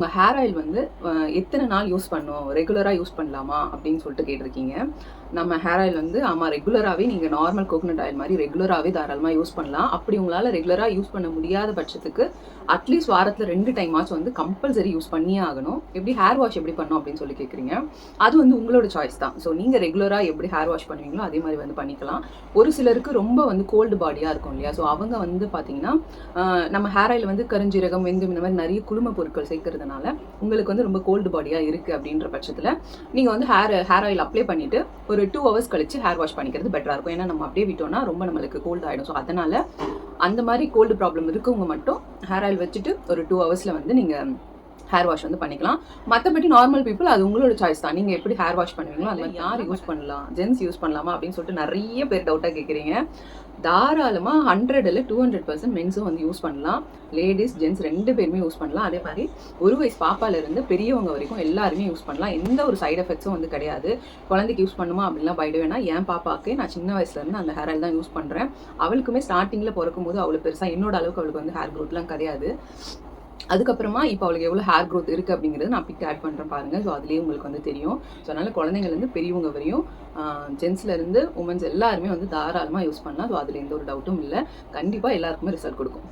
உங்கள் hair oil வந்து எத்தனை நாள் யூஸ் பண்ணும், ரெகுலராக யூஸ் பண்ணலாமா அப்படின்னு சொல்லிட்டு கேட்டிருக்கீங்க. நம்ம ஹேர் ஆயில் வந்து ஆமாம், ரெகுலராகவே நீங்கள் நார்மல் கோகனட் ஆயில் மாதிரி ரெகுலராகவே தாராளமாக யூஸ் பண்ணலாம். அப்படி உங்களால் ரெகுலராக யூஸ் பண்ண முடியாத பட்சத்துக்கு அட்லீஸ்ட் வாரத்தில் 2 டைமாச்சும் வந்து கம்பல்சரி யூஸ் பண்ணியே ஆகணும். எப்படி ஹேர் வாஷ் எப்படி பண்ணணும் அப்படின்னு சொல்லி கேட்குறீங்க. அது வந்து உங்களோட சாய்ஸ் தான். ஸோ நீங்கள் ரெகுலராக எப்படி ஹேர் வாஷ் பண்ணுவீங்களோ அதே மாதிரி வந்து பண்ணிக்கலாம். ஒரு சிலருக்கு ரொம்ப வந்து கோல்டு பாடியாக இருக்கும் இல்லையா, ஸோ அவங்க வந்து பார்த்தீங்கன்னா நம்ம ஹேர் ஆயில் வந்து கருஞ்சீரகம், வெந்தயம் இந்த மாதிரி நிறைய குழும பொருட்கள் சேர்க்கறதுனால உங்களுக்கு வந்து ரொம்ப கோல்டு பாடியாக இருக்குது அப்படின்ற பட்சத்தில் நீங்கள் வந்து ஹேர் ஆயில் அப்ளை பண்ணிவிட்டு ஒரு 2 ஹவர்ஸ் கழிச்சு ஹேர் வாஷ் பண்ணிக்கிறது பெட்டராக இருக்கும். ஏன்னா நம்ம அப்படியே விட்டோம்னா ரொம்ப நம்மளுக்கு கோல்டு ஆகிடும். ஸோ அதனால் அந்த மாதிரி கோல்டு ப்ராப்ளம் இருக்கவங்க மட்டும் ஹேர் ஆயில் வச்சுட்டு ஒரு 2 ஹவர்ஸில் வந்து நீங்கள் ஹேர் வாஷ் வந்து பண்ணிக்கலாம். மற்றபடி நார்மல் பீப்புள் அது உங்களோட சாய்ஸ் தான். நீங்கள் எப்படி ஹேர் வாஷ் பண்ணுவீங்களோ அதில் யார் யூஸ் பண்ணலாம், ஜென்ஸ் யூஸ் பண்ணலாமா அப்படின்னு சொல்லிட்டு நிறைய பேர் டவுட்டாக கேட்குறீங்க. தாராளமாக 100ல் 200% மென்ஸும் வந்து யூஸ் பண்ணலாம். லேடிஸ் ஜென்ஸ் 2 பேருமே யூஸ் பண்ணலாம். அதே மாதிரி 1 வயசு பாப்பாலேருந்து பெரியவங்க வரைக்கும் எல்லாருமே யூஸ் பண்ணலாம். எந்த ஒரு சைட் எஃபெக்ட்ஸும் வந்து கிடையாது. குழந்தைக்கு யூஸ் பண்ணுமா அப்படின்லாம் பயிட வேணாம். என் பாப்பாவுக்கு நான் சின்ன வயசுலேருந்து அந்த ஹேர் ஆயில் தான் யூஸ் பண்ணுறேன். அவளுக்குமே ஸ்டார்டிங்கில் பிறக்கும் போது அவ்வளோ பெருசாக என்னோட அளவுக்கு அவளுக்கு வந்து ஹேர் க்ரோத்லாம் கிடையாது. அதுக்கப்புறமா இப்போ அவளுக்கு எவ்வளோ ஹேர் க்ரோத் இருக்குது அப்படிங்கிறது நான் பிக் ஆட் பண்ணுறேன் பாருங்கள். ஸோ அதுலேயே உங்களுக்கு வந்து தெரியும். ஸோ அதனால் குழந்தைங்கள்லேருந்து பெரியவங்க வரையும் ஜென்ஸ்லேருந்து உமன்ஸ் எல்லாருமே வந்து தாராளமாக யூஸ் பண்ணலாம். ஸோ அதில் எந்த ஒரு டவுட்டும் இல்லை. கண்டிப்பாக எல்லாருக்குமே ரிசல்ட் கொடுக்கும்.